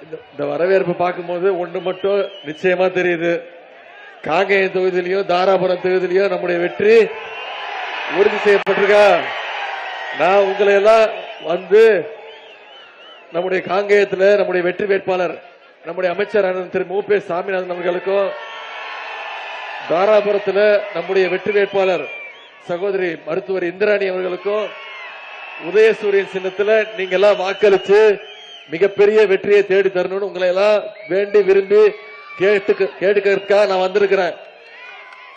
இந்த வரவேற்பு பார்க்கும்போது ஒன்று மட்டும் நிச்சயமா தெரியுது. காங்கேயம் தொகுதியிலையும் தாராபுரம் தொகுதியிலையும் நம்முடைய வெற்றி உறுதி செய்யப்பட்டிருக்கா. நான் உங்களை எல்லாம் வந்து நம்முடைய காங்கேயத்தில் நம்முடைய வெற்றி வேட்பாளர் நம்முடைய அமைச்சர் திரு மு.பி. சாமிநாதன் அவர்களுக்கும், தாராபுரத்தில் நம்முடைய வெற்றி வேட்பாளர் சகோதரி மருத்துவர் இந்திராணி அவர்களுக்கும் உதயசூரியன் சின்னத்தில் நீங்க எல்லாம் வாக்களிச்சு மிகப்பெரிய வெற்றியை தேடி தரணும்னு உங்களை எல்லாம் வேண்டி விரும்பி கேட்டுக்கிறதுக்காக நான் வந்திருக்கிறேன்.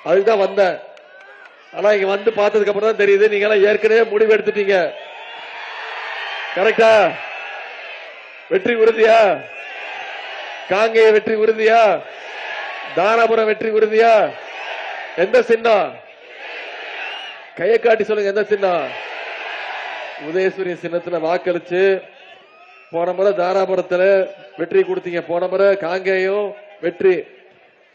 அதுதான் வந்தேன். ஆனா இங்க வந்து பார்த்ததுக்கு அப்புறம் தான் தெரியுது நீங்க எல்லாம் ஏற்கனவே முடிவு எடுத்துட்டீங்க. கரெக்டா? வெற்றி உறுதியா? காங்கேய வெற்றி உறுதியா? தாராபுரம் வெற்றி உறுதியா? எந்த சின்னம்? கையை காட்டி சொல்லுங்க. எந்த சின்னம்? உதயசூரியன் சின்னத்துல வாக்களிச்சு போன முறை தாராபுரத்துல வெற்றி கொடுத்தீங்க. போன முறை காங்கேயம் வெற்றி.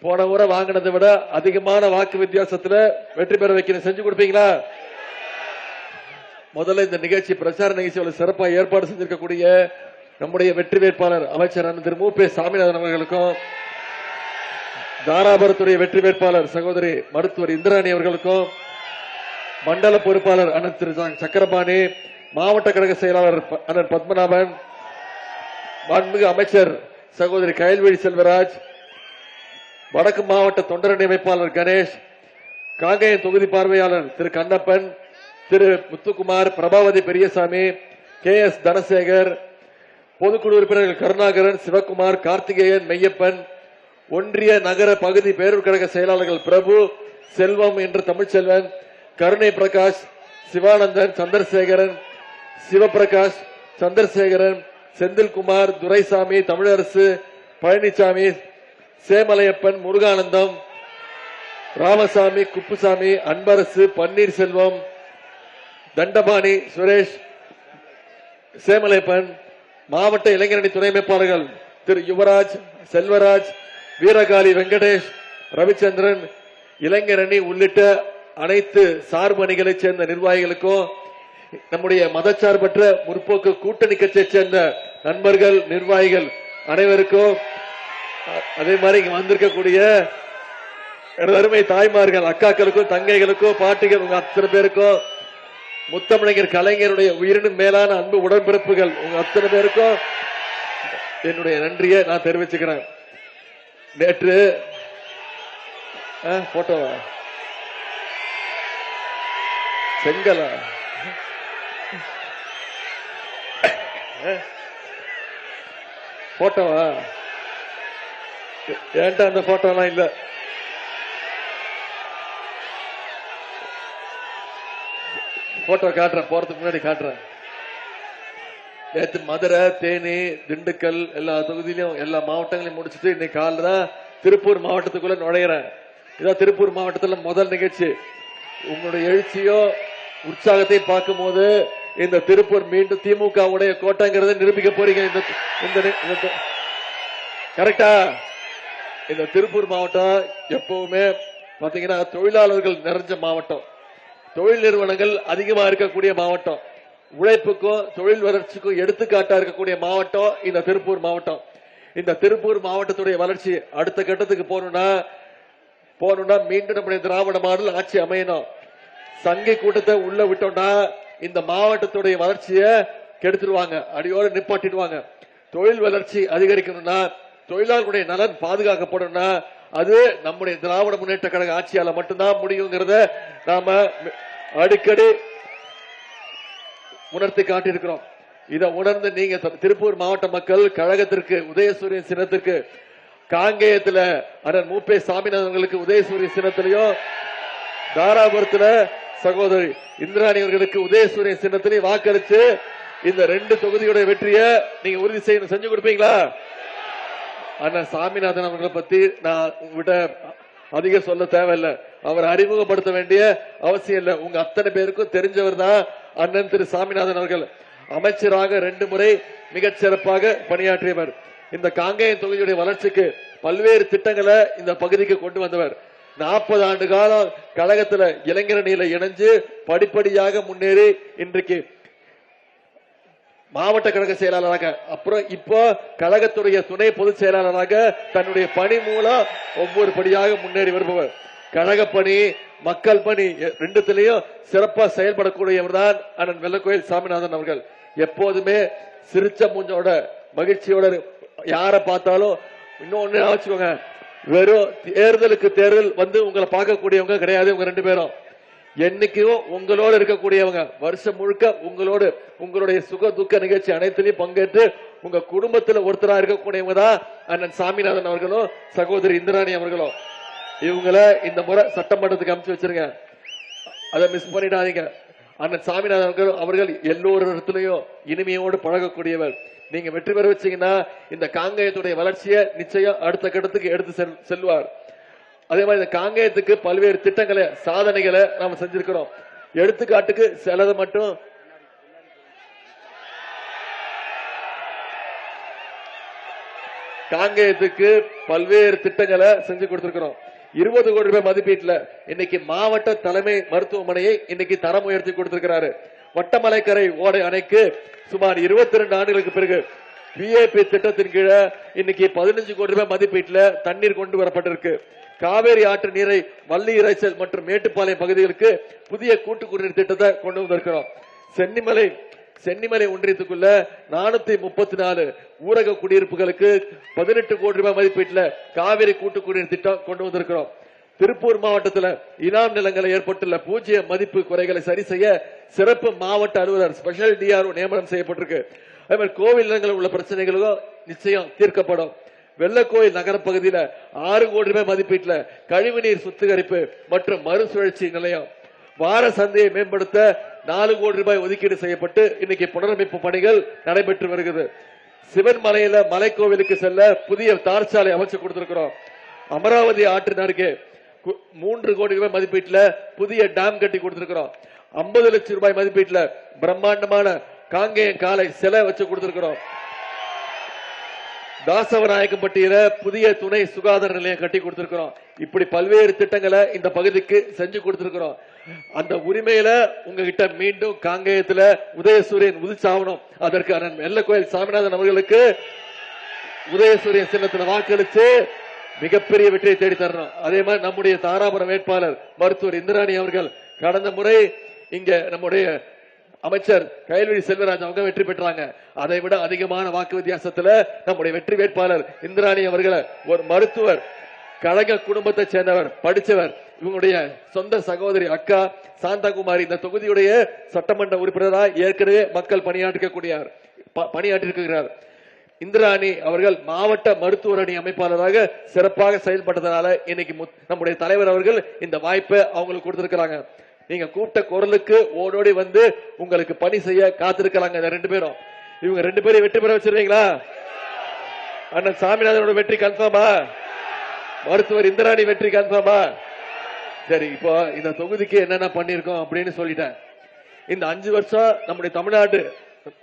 போன முறை வாங்கினதை விட அதிகமான வாக்கு வித்தியாசத்துல வெற்றி பெற வைக்கணும். செஞ்சு கொடுப்பீங்களா? முதல்ல இந்த நிகழ்ச்சி பிரச்சார நிகழ்ச்சியோட சிறப்பாக ஏற்பாடு செஞ்சிருக்கக்கூடிய நம்முடைய வெற்றி வேட்பாளர் அமைச்சர் திரு மு.பி. சாமிநாதன் அவர்களுக்கும், தாராபுரத்துடைய வெற்றி வேட்பாளர் சகோதரி மருத்துவர் இந்திராணி அவர்களுக்கும், மண்டல பொறுப்பாளர் அண்ணன் திரு சக்கரபாணி, மாவட்ட கழக செயலாளர் அண்ணன் பத்மநாபன், மாண்புமிகு அமைச்சர் சகோதரி கயல்விழி செல்வராஜ், வடக்கு மாவட்ட தொண்டரணி அமைப்பாளர் கணேஷ், காங்கேயம் தொகுதி பார்வையாளர் திரு கண்ணப்பன், திரு முத்துக்குமார், பிரபாவதி பெரியசாமி, கே.எஸ். தனசேகர், பொதுக்குழு உறுப்பினர்கள் கருணாகரன், சிவக்குமார், கார்த்திகேயன், மெய்யப்பன், ஒன்றிய நகர பகுதி பேரூர் கழக செயலாளர்கள் பிரபு, செல்வம் என்ற தமிழ்ச்செல்வன், கருணை பிரகாஷ், சிவானந்தன், சந்திரசேகரன், சிவபிரகாஷ், சந்திரசேகரன், செந்தில்குமார், துரைசாமி, தமிழரசு, பழனிசாமி, சேமலையப்பன், முருகானந்தம், ராமசாமி, குப்புசாமி, அன்பரசு, பன்னீர்செல்வம், தண்டபாணி, சுரேஷ், சேமலையப்பன், மாவட்ட இளைஞரணி துணை அமைப்பாளர்கள் திரு யுவராஜ், செல்வராஜ், வீரகாளி, வெங்கடேஷ், ரவிச்சந்திரன், இளைஞரணி உள்ளிட்ட அனைத்து சார்பு அணிகளைச் சேர்ந்த நிர்வாகிகளுக்கும், நம்முடைய மதச்சார்பற்ற முற்போக்கு கூட்டணி கட்சியை சேர்ந்த நண்பர்கள், நிர்வாகிகள் அனைவருக்கும், அதே மாதிரி இங்க வந்திருக்கக்கூடிய அருமை தாய்மார்கள், அக்காக்களுக்கும், தங்கைகளுக்கும், பாட்டிகள், உங்க அத்தனை பேருக்கும், முத்தமிழர் கலைஞருடைய உயிரினும் மேலான அன்பு உடன்பிறப்புகள் உங்க அத்தனை பேருக்கும் என்னுடைய நன்றியை நான் தெரிவிச்சுக்கிறேன். நேற்று போட்டோவா செங்கலா போட்டோவா ஏன்டா அந்த போட்டோலாம் இல்ல. போட்டோ காட்டுறேன், போறதுக்கு முன்னாடி காட்டுறேன். நேற்று மதுரை, தேனி, திண்டுக்கல் எல்லா தொகுதியிலும் எல்லா மாவட்டங்களையும் முடிச்சுட்டு இன்னைக்கு காலைல தான் திருப்பூர் மாவட்டத்துக்குள்ள நுழையிறேன். இதான் திருப்பூர் மாவட்டத்தில் முதல் நிகழ்ச்சி. உங்களுடைய எழுச்சியோ உற்சாகத்தை பார்க்கும் போது இந்த திருப்பூர் மீண்டும் திமுகவுடைய கோட்டைங்கிறத நிரூபிக்க போறீங்க. கரெக்டா? இந்த திருப்பூர் மாவட்டம் எப்பவுமே பாத்தீங்கன்னா தொழிலாளர்கள் நிறைஞ்ச மாவட்டம், தொழில் நிறுவனங்கள் அதிகமா இருக்கக்கூடிய மாவட்டம், உழைப்புக்கும் தொழில் வளர்ச்சிக்கும் எடுத்துக்காட்டா இருக்கக்கூடிய மாவட்டம் இந்த திருப்பூர் மாவட்டம். இந்த திருப்பூர் மாவட்டத்துடைய வளர்ச்சி அடுத்த கட்டத்துக்கு போகணும்னா மீண்டும் நம்முடைய திராவிட மாடல் ஆட்சி அமையணும். சங்கை கூட்டத்தை உள்ள விட்டோம்னா இந்த மாவட்டத்துடைய வளர்ச்சியை கெடுத்துருவாங்க, அடியோடு நிப்பாட்டிடுவாங்க. தொழில் வளர்ச்சி அதிகரிக்கணும்னா, தொழிலாளர்களுடைய நலன் பாதுகாக்கப்படணும்னா அது நம்முடைய திராவிட முன்னேற்ற கழக ஆட்சியால மட்டும்தான் முடியுங்கிறத நாம அடிக்கடி உணர்த்தி காட்டியிருக்கிறோம். இதை உணர்ந்து நீங்க திருப்பூர் மாவட்ட மக்கள் கழகத்திற்கு, உதயசூரியன் சின்னத்திற்கு, காங்கேயத்தில் அண்ணன் மு.பி. சாமிநாதன் அவர்களுக்கு உதயசூரியன் சின்னத்திலையும், தாராபுரத்தில் சகோதரி இந்திராணி அவர்களுக்கு உதயசூரியன் சின்னத்திலையும் வாக்களிச்சு இந்த 2 தொகுதியுடைய வெற்றியை நீங்க உறுதி செய்யணும். செஞ்சு கொடுப்பீங்களா? அண்ணன் சாமிநாதன் அவர்களை பத்தி நான் விட அதிக சொல்ல தேவையில்லை, அவர் அறிமுகப்படுத்த வேண்டிய அவசியம் இல்லை. உங்க அத்தனை பேருக்கும் தெரிஞ்சவர் தான் அண்ணன் திரு சாமிநாதன் அவர்கள். அமைச்சராக 2 முறை மிகச் சிறப்பாக பணியாற்றியவர். இந்த காங்கேயம் தொகுதியுடைய வளர்ச்சிக்கு பல்வேறு திட்டங்களை இந்த பகுதிக்கு கொண்டு வந்தவர். 40 ஆண்டு காலம் கழகத்தில் இளைஞரணியில இணைஞ்சு படிப்படியாக முன்னேறி இன்றைக்கு மாவட்ட கழக செயலாளராக, அப்புறம் இப்போ கழகத்துடைய துணை பொதுச் செயலாளராக தன்னுடைய பணி மூலம் ஒவ்வொரு படியாக முன்னேறி வருபவர். கழக பணி, மக்கள் பணி ரெண்டுத்திலையும் சிறப்பா செயல்படக்கூடியவர் தான் அண்ணன் வெள்ளக்கோயில் சாமிநாதன் அவர்கள். எப்போதுமே சிரிச்ச மூஞ்சோட மகிழ்ச்சியோட யாரை பார்த்தாலும் இன்னொன்னு வச்சுக்கோங்க, வெறும் தேர்தலுக்கு தேர்தல் வந்து உங்களை பார்க்கக்கூடியவங்க கிடையாது. உங்க ரெண்டு பேரும் என்னைக்கும் உங்களோட இருக்கக்கூடியவங்க, வருஷம் முழுக்க உங்களோடு உங்களுடைய சுக துக்க நிகழ்ச்சி அனைத்திலையும் பங்கேற்று உங்க குடும்பத்தில் ஒருத்தரா இருக்கக்கூடியவங்க தான் அண்ணன் சாமிநாதன் அவர்களும் சகோதரி இந்திராணி அவர்களும். இவங்கள இந்த முறை சட்டமன்றத்துக்கு அனுப்பிச்சு வச்சிருங்க, அதை மிஸ் பண்ணிடாதீங்க. அண்ணன் சாமிநாதன் அவர்கள் எல்லோரிடத்திலையும் இனிமையோடு பழகக்கூடியவர். நீங்க வெற்றி பெற வச்சீங்கன்னா இந்த காங்கேயத்துடைய வளர்ச்சியை நிச்சயம் அடுத்த கட்டத்துக்கு எடுத்து செல்வார். அதே மாதிரி இந்த காங்கேயத்துக்கு பல்வேறு திட்டங்களை, சாதனைகளை நாம செஞ்சிருக்கிறோம். எடுத்துக்காட்டுக்கு சிலது மட்டும் காங்கேயத்துக்கு பல்வேறு திட்டங்களை செஞ்சு கொடுத்திருக்கிறோம். 20 கோடி ரூபாய் மதிப்பீட்டுல இன்னைக்கு மாவட்ட தலைமை மருத்துவமனையை இன்னைக்கு தரம் உயர்த்தி கொடுத்திருக்கிறாரு. வட்டமலைக்கரை ஓடை அணைக்கு சுமார் 22 ஆண்டுகளுக்கு பிறகு பிஏபி திட்டத்தின் கீழே இன்னைக்கு 15 கோடி ரூபாய் மதிப்பீட்டுல தண்ணீர் கொண்டு வரப்பட்டிருக்கு. காவேரி ஆற்று நீரை வள்ளி இறைச்சல் மற்றும் மேட்டுப்பாளையம் பகுதிகளுக்கு புதிய கூட்டு குடிநீர் திட்டத்தை கொண்டு வந்திருக்கிறோம். சென்னிமலை ஒன்றியத்துக்குள்ள 434 ஊரக குடியிருப்புகளுக்கு 18 கோடி ரூபாய் மதிப்பீட்டுல காவிரி கூட்டு குடிநீர் திட்டம் கொண்டு வந்திருக்கிறோம். திருப்பூர் மாவட்டத்தில் இனாம் நிலங்களை ஏற்பட்டுள்ள பூஜ்ஜிய மதிப்பு குறைகளை சரி செய்ய சிறப்பு மாவட்ட அலுவலர் ஸ்பெஷல் டிஆர்ஓ நியமனம் செய்யப்பட்டிருக்கு. அதே மாதிரி கோவில் நிலங்களில் உள்ள பிரச்சனைகளும் நிச்சயம் தீர்க்கப்படும். வெள்ளக்கோயில் நகர பகுதியில் 6 கோடி ரூபாய் மதிப்பீட்டுல கழிவுநீர் சுத்திகரிப்பு மற்றும் மறுசுழற்சி நிலையம், வார சந்தையை மேம்படுத்த 4 கோடி ரூபாய் ஒதுக்கீடு செய்யப்பட்டு இன்னைக்கு புனரமைப்பு பணிகள் நடைபெற்று வருகிறது. சிவன் மலையில மலைக்கோவிலுக்கு செல்ல புதிய தார் சாலை அமைச்சு கொடுத்திருக்கிறோம். அமராவதி ஆற்றின் அருகே 3 கோடி ரூபாய் மதிப்பீட்டுல புதிய டேம் கட்டி கொடுத்திருக்கிறோம். 50 லட்சம் ரூபாய் மதிப்பீட்டுல பிரம்மாண்டமான காங்கேயம் காலை சிலை வச்சு கொடுத்திருக்கிறோம். தாசவநாயக்கம்பட்டியில புதிய துணை சுகாதார நிலையம் கட்டி கொடுத்திருக்கிறோம். இப்படி பல்வேறு திட்டங்களை இந்த பகுதிக்கு செஞ்சு கொடுத்திருக்கிறோம். அந்த உரிமையில உங்ககிட்ட மீண்டும் காங்கேயத்துல உதயசூரியன் உதிச்சாவணும். அதற்கு அண்ணன் வெள்ளக்கோயில் சாமிநாதன் அவர்களுக்கு உதயசூரியன் சின்னத்தில் வாக்களிச்சு மிகப்பெரிய வெற்றியை தேடி தரணும். அதே மாதிரி நம்முடைய தாராபுரம் வேட்பாளர் மருத்துவர் இந்திராணி அவர்கள் கடந்த முறை இங்க நம்முடைய அமைச்சர் கைல்வெளி செல்வராஜ் அவங்க வெற்றி பெற்றாங்க. அதை விட அதிகமான வாக்கு வித்தியாசத்துல நம்முடைய வெற்றி வேட்பாளர் இந்திராணி அவர்களை, ஒரு மருத்துவர், கழக குடும்பத்தை சேர்ந்தவர், படிச்சவர், இவங்களுடைய சொந்த சகோதரி அக்கா சாந்தகுமாரி இந்த தொகுதியுடைய சட்டமன்ற உறுப்பினராக ஏற்கனவே மக்கள் பணியாற்றிருக்கிறார். இந்திராணி அவர்கள் மாவட்ட மருத்துவர் அணி அமைப்பாளராக சிறப்பாக செயல்பட்டதனால இன்னைக்கு நம்முடைய தலைவர் அவர்கள் இந்த வாய்ப்பை அவங்களுக்கு கொடுத்திருக்கிறாங்க. நீங்க கூப்பிட்ட குரலுக்கு ஓடோடி வந்து உங்களுக்கு பணி செய்ய காத்திருக்கிறாங்க. இவங்க 2 பேரும் வெற்றி பெற வச்சிருவீங்களா? அண்ணன் சாமிநாதனோட வெற்றி கன்ஃபார்மா? மருத்துவர் இந்திராணி வெற்றி கன்ஃபார்மா? சரி, இப்போ இந்த தொகுதிக்கு என்னென்ன பண்ணிருக்கோம் அப்படின்னு சொல்லிட்டேன். இந்த 5 வருஷம் நம்முடைய தமிழ்நாடு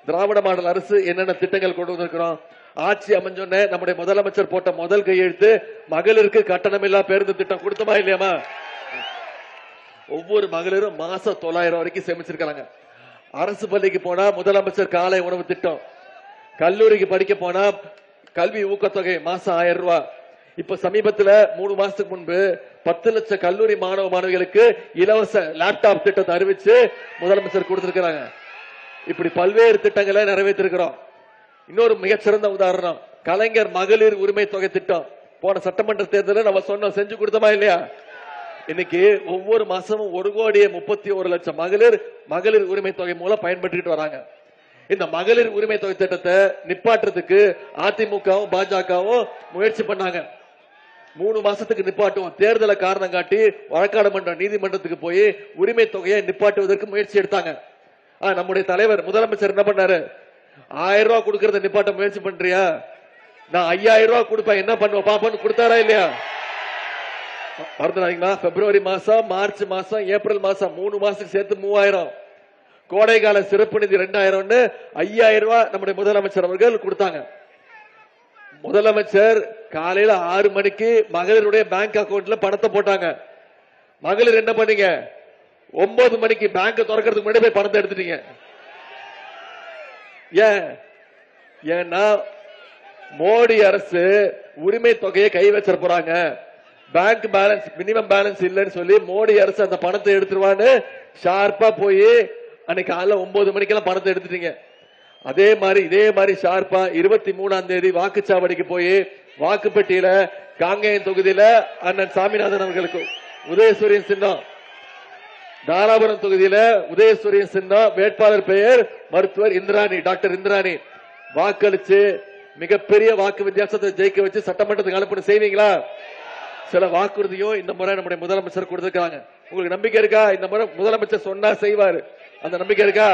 திராவிட மாடல் அரசு என்னென்ன திட்டங்கள் கொண்டு வந்திருக்கிறோம். ஆட்சி அமைஞ்சோன்னு நம்முடைய முதலமைச்சர் போட்ட முதல் கையெழுத்து மகளிருக்கு கட்டணமில்லா பேருந்து திட்டம் கொடுத்தமா இல்லையாமா? ஒவ்வொரு மகளிரும் மாசம் 900 வரைக்கும் சேமிச்சிருக்காங்க. அரசு பள்ளிக்கு போனா முதலமைச்சர் காலை உணவு திட்டம், கல்லூரிக்கு படிக்க போனா கல்வி ஊக்கத்தொகை மாசம் 1000 ரூபாய். இப்ப சமீபத்தில் 3 மாசத்துக்கு முன்பு 10 லட்சம் கல்லூரி மாணவ மாணவிகளுக்கு இலவச லேப்டாப் திட்டத்தை அறிவிச்சு முதலமைச்சர் கொடுத்திருக்கிறாங்க. இப்படி பல்வேறு திட்டங்களை நிறைவேற்றிருக்கிறோம். இன்னொரு மிகச்சிறந்த உதாரணம் கலைஞர் மகளிர் உரிமை தொகை திட்டம். போன சட்டமன்ற தேர்தலில் நம்ம சொன்னோம், செஞ்சு கொடுத்தோமா இல்லையா? இன்னைக்கு ஒவ்வொரு மாசமும் 1,31,00,000 மகளிர் உரிமை தொகை மூலம் பயன்படுத்திட்டு வராங்க. இந்த மகளிர் உரிமை தொகை திட்டத்தை நிப்பாட்டுறதுக்கு அதிமுகவும் பாஜகவும் முயற்சி பண்ணாங்க. 3 மாசத்துக்கு நிப்பாட்டுவோம் தேர்தலை காரணம் காட்டி வழக்காடு மன்றம் நீதிமன்றத்துக்கு போய் உரிமை தொகையை நிப்பாட்டுவதற்கு முயற்சி எடுத்தாங்க. நம்முடைய தலைவர் முதலமைச்சர் என்ன பண்ணாரு? 1000 ரூபாய் கொடுக்கறத நிப்பாட்ட முயற்சி பண்றியா? நான் 5000 ரூபாய் கொடுப்பேன், என்ன பண்ணுவோம் பாப்பன்னு கொடுத்தாரா இல்லையா? மறந்துடாதீங்களா? பிப்ரவரி மாசம், மார்ச் மாசம், ஏப்ரல் மாசம் 3 மாசத்துக்கு சேர்த்து 3000, கோடைகால சிறப்பு நிதி 2000, 5000 ரூபாய் நம்முடைய முதலமைச்சர் அவர்கள் கொடுத்தாங்க. முதலமைச்சர் காலையில 6 மணிக்கு மகளிருடைய பேங்க் அக்கவுண்ட்ல பணத்தை போட்டாங்க. மகளிர் என்ன பண்ணீங்க? 9 மணிக்கு பேங்க் திறக்கிறதுக்கு முன்னாடி போய் பணத்தை எடுத்துட்டீங்க. ஏன்னா மோடி அரசு உரிமை தொகையை கை வச்சிட போறாங்க, பேங்க் பேலன்ஸ் மினிமம் பேலன்ஸ் இல்லைன்னு சொல்லி மோடி அரசு அந்த பணத்தை எடுத்துருவான்னு ஷார்ப்பா போய் அன்னைக்கு காலைல 9 மணிக்கெல்லாம் பணத்தை எடுத்துட்டீங்க. இதே மாதிரி ஷார்ப்பா 23ஆம் தேதி வாக்குச்சாவடிக்கு போய் வாக்குப்பெட்டியில காங்கேயம் தொகுதியில அண்ணன் சாமிநாதன் அவர்களுக்கு உதயசூரியன் சின்னம், தாராபுரம் தொகுதியில உதயசூரியன் சின்னம், வேட்பாளர் பெயர் மருத்துவர் இந்திராணி, டாக்டர் இந்திராணி, வாக்களிச்சு மிகப்பெரிய வாக்கு வித்தியாசத்தை ஜெயிக்க வச்சு சட்டமன்றத்துக்கு அனுப்பணும். செய்வீங்களா? சில வாக்குறுதியும் இந்த முறை நம்முடைய முதலமைச்சர் கொடுத்திருக்காங்க. உங்களுக்கு நம்பிக்கை இருக்கா? இந்த முறை முதலமைச்சர் சொன்னா செய்வாரு, அந்த நம்பிக்கை இருக்கா?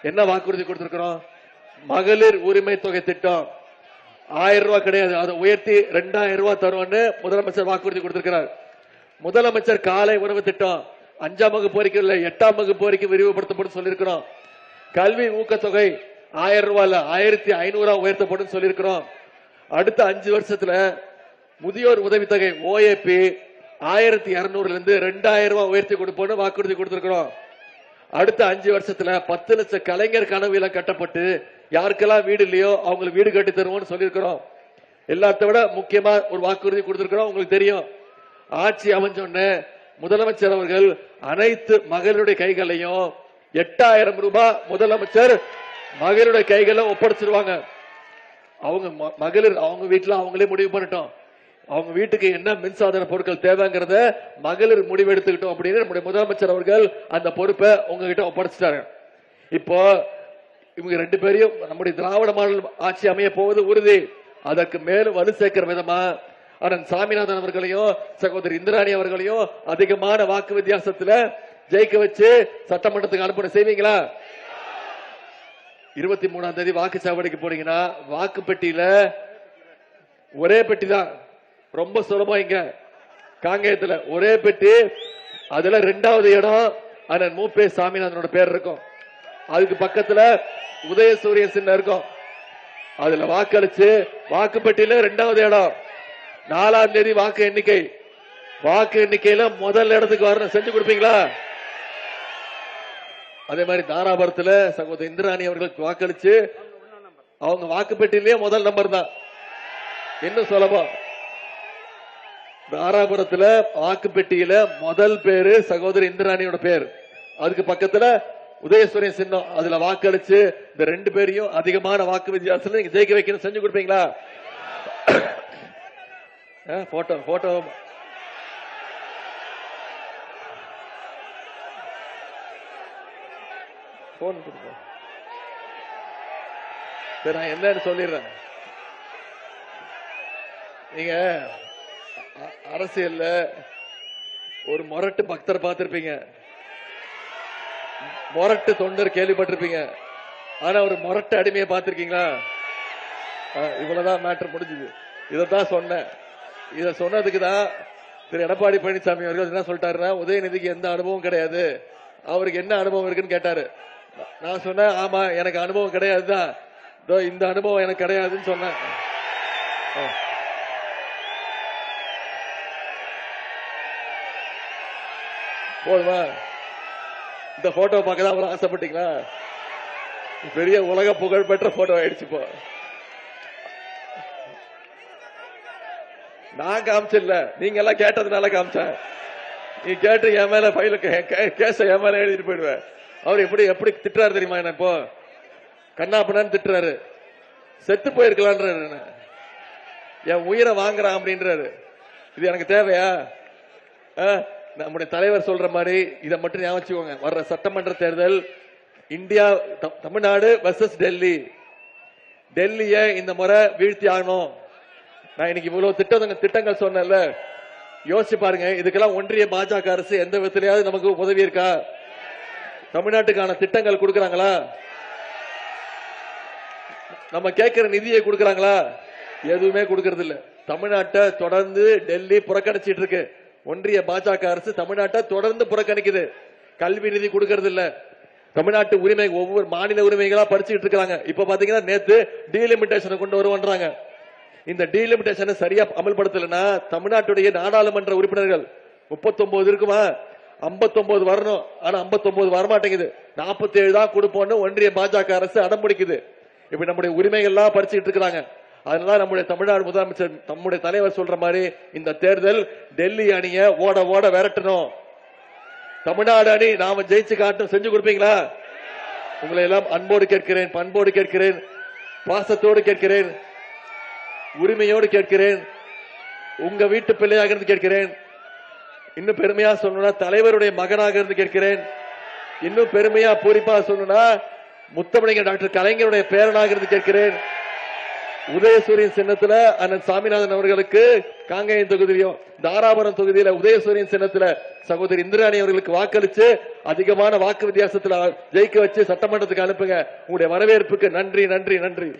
என்ன வாக்குறுதி கொடுத்திருக்கிறோம்? மகளிர் உரிமை தொகை திட்டம் 1000 ரூபாய் கிடையாது, அதை உயர்த்தி 2000 ரூபாய் தருவோம்னு முதலமைச்சர் வாக்குறுதி கொடுத்திருக்கிறார். முதலமைச்சர் காலை உணவு திட்டம் 5ஆம் வகுப்பு வரைக்கும் இல்ல 8ஆம் வகுப்பு வரைக்கும் விரிவுபடுத்தப்படும் சொல்லியிருக்கிறோம். கல்வி ஊக்கத்தொகை 1000 ரூபாய் 1500 உயர்த்தப்படும் சொல்லியிருக்கிறோம். அடுத்த 5 வருஷத்துல முதியோர் உதவித்தொகை OAP 1200 இருந்து 2000 ரூபாய் உயர்த்தி கொடுப்போம்னு வாக்குறுதி கொடுத்திருக்கிறோம். அடுத்த 5 வருஷத்துல 10 லட்சம் கலைஞர் கனவு இல்லம் கட்டப்பட்டு யாருக்கெல்லாம் வீடு இல்லையோ அவங்களுக்கு வீடு கட்டி தருவோம்னு சொல்லியிருக்கிறோம். எல்லாத்த விட முக்கியமா ஒரு வாக்குறுதி கொடுத்திருக்கிறோம். உங்களுக்கு தெரியும், ஆட்சி அமைஞ்சோன்னு முதலமைச்சர் அவர்கள் அனைத்து மகளிருடைய கைகளையும் 8000 ரூபாய் முதலமைச்சர் மகளிருடைய கைகளை ஒப்படைச்சிருவாங்க. அவங்க மகளிர் அவங்க வீட்டுல அவங்களே முடிவு பண்ணிட்டோம், அவங்க வீட்டுக்கு என்ன மின்சாதன பொருட்கள் தேவைங்கிறத மகளிர் முடிவு எடுத்துக்கிட்டோம் அப்படின்னு நம்முடைய முதலமைச்சர் அவர்கள் அந்த பொறுப்பை உங்ககிட்ட ஒப்படைச்சிட்டாங்க. இப்போ இவங்க 2 பேரையும் நம்முடைய திராவிட மாடல் ஆட்சி அமைய போவது உறுதி. அதற்கு மேலும் வலு சேர்க்கிற விதமா அண்ணன் சாமிநாதன் அவர்களையும் சகோதரி இந்திராணி அவர்களையும் அதிகமான வாக்கு வித்தியாசத்துல ஜெயிக்க வச்சு சட்டமன்றத்துக்கு அனுப்ப செய்வீங்களா? 23ஆம் தேதி வாக்குச்சாவடிக்கு போனீங்கன்னா வாக்குப்பெட்டியில ஒரே பெட்டி தான், ரொம்ப சுலபம். இங்க காங்கேயத்துல ஒரே பெட்டி, அதுல 2வது இடம் அண்ணன் மூப்பே சாமிநாதனோட பேர் இருக்கும், அதுக்கு பக்கத்துல உதயசூரிய சின்னம் இருக்கும். அதுல வாக்களிச்சு வாக்குப்பெட்டியில 2வது இடம். 4ஆம் தேதி வாக்கு எண்ணிக்கையில முதல் இடத்துக்கு வரணும். செஞ்சு கொடுப்பீங்களா? அதே மாதிரி தாராபுரத்துல சகோதரி இந்திராணி அவர்களுக்கு வாக்களிச்சு அவங்க வாக்குப்பெட்டியிலேயே முதல் நம்பர் தான், இன்னும் சுலபம். தாராபுரத்துல வாக்குப்பெட்டியில முதல் பேரு சகோதரி இந்திராணியோட பேர், அதுக்கு பக்கத்துல உதயசூரியன் சின்னம், அதுல வாக்களிச்சு இந்த 2 பேரையும் அதிகமான வாக்கு வித்தியாசத்துல நீங்க ஜெயிக்க வைக்கணும். செஞ்சு கொடுப்பீங்களா? போட்டோ போன் கொடுப்போம். சரி, நான் என்னன்னு சொல்லிடுறேன். நீங்க அரசியல்ல ஒரு மொரட்டு பக்தர் பார்த்திருப்பீங்க, மொரட்டு தொண்டர் கேள்விப்பட்டிருப்பீங்க, ஆனா ஒரு மொரட்டு அடிமையை பார்த்திருக்கீங்களா? இவ்வளவுதான் மேட்டர் முடிஞ்சது. இதைத்தான் சொன்னேன். இத சொன்னதுக்கு தான் திரு எடப்பாடி பழனிசாமி அவர்கள் என்ன சொல்லிட்டாருன்னா, உதயநிதிக்கு எந்த அனுபவம் கிடையாது, அவருக்கு என்ன அனுபவம் இருக்குன்னு கேட்டாரு. நான் சொன்னேன், ஆமா எனக்கு அனுபவம் கிடையாதுதான், இந்த அனுபவம் எனக்கு கிடையாதுன்னு சொன்னேன். போதுமா? இந்த போட்டோ பார்க்கதான் அவர் ஆசைப்பட்டீங்களா? பெரிய உலக புகழ் பெற்ற போட்டோ ஆயிடுச்சு. இப்போ நான் காமிச்சில்ல, நீங்க எல்லாம் கேட்டதுனால காமிச்சேன். நீ கேட்டு என் மேல ஃபைல கேஸ என் மேல எழுதிட்டு போயிடுவேன். அவர் எப்படி எப்படி திட்டுறாரு தெரியுமா? என்ன இப்போ கண்ணாப்பண்ணான்னு திட்டுறாரு, செத்து போயிருக்கலான்றாரு, என் உயிரை வாங்குறான் அப்படின்றாரு. இது எனக்கு தேவையா? நம்முடைய தலைவர் சொல்ற மாதிரி இதை மட்டும் ஞாபகம் வச்சுக்கோங்க. வர்ற சட்டமன்ற தேர்தல் இந்தியா தமிழ்நாடு வெர்சஸ் டெல்லி. டெல்லிய இந்த முறை வீழ்த்தி ஆகணும். நான் இன்னைக்கு இவ்வளவு திட்டங்கள் சொன்னேன்ல, யோசிச்சு பாருங்க. இதுக்கெல்லாம் ஒன்றிய பாஜக அரசு எந்த விதத்திலேயாவது நமக்கு உதவி இருக்கா? தமிழ்நாட்டுக்கான திட்டங்கள் கொடுக்கறாங்களா? நம்ம கேட்கிற நிதியை கொடுக்கறாங்களா? எதுவுமே கொடுக்கறது இல்ல. தமிழ்நாட்டை தொடர்ந்து டெல்லி புறக்கணிச்சிட்டு இருக்கு. ஒன்றிய பாஜக அரசு தமிழ்நாட்டை தொடர்ந்து புறக்கணிக்குது. கல்வி நிதி கொடுக்கறது இல்ல. தமிழ்நாட்டு உரிமை ஒவ்வொரு மாநில உரிமைகளா படிச்சுட்டு இருக்காங்க. இப்ப பாத்தீங்கன்னா நேத்து டீலிமிட்டேஷனை கொண்டு வருவாங்க. இந்த டீலிமிட்டேஷனை சரியா அமல்படுத்தலன்னா தமிழ்நாட்டுடைய நாடாளுமன்ற உறுப்பினர்கள் 39 இருக்குமா, 59 வரணும். ஆனா 59 வரமாட்டேங்குது. 47 தான் கொடுப்போம்னு ஒன்றிய பாஜக அரசு அடம் பிடிக்குது. இப்ப நம்முடைய உரிமைகள் எல்லாம் பறிச்சுட்டு இருக்காங்க. அதனால நம்முடைய தமிழ்நாடு முதலமைச்சர் நம்முடைய தலைவர் சொல்ற மாதிரி இந்த தேர்தல் டெல்லி அணியை ஓட ஓட விரட்டணும். தமிழ்நாடு அணி நாம ஜெயிச்சு காட்டும். செஞ்சு கொடுப்பீங்களா? உங்களை எல்லாம் அன்போடு கேட்கிறேன், பண்போடு கேட்கிறேன், பாசத்தோடு கேட்கிறேன், உரிமையோடு கேட்கிறேன், உங்க வீட்டு பிள்ளையாக இருந்து கேட்கிறேன். இன்னும் பெருமையா சொல்லணும்னா தலைவருடைய மகனாக இருந்து கேட்கிறேன். இன்னும் பெருமையா பூரிப்பா சொல்லணும்னா முத்தமிழர் டாக்டர் கலைஞருடைய பேரனாக இருந்து கேட்கிறேன். உதயசூரியன் சின்னத்துல அண்ணன் சாமிநாதன் அவர்களுக்கு காங்கேயம் தொகுதியிலும் தாராபுரம் தொகுதியில உதயசூரியன் சின்னத்துல சகோதரி இந்திராணி அவர்களுக்கு வாக்களிச்சு அதிகமான வாக்கு வித்தியாசத்துல ஜெயிக்க வச்சு சட்டமன்றத்துக்கு அனுப்புங்க. உங்களுடைய வரவேற்புக்கு நன்றி நன்றி நன்றி.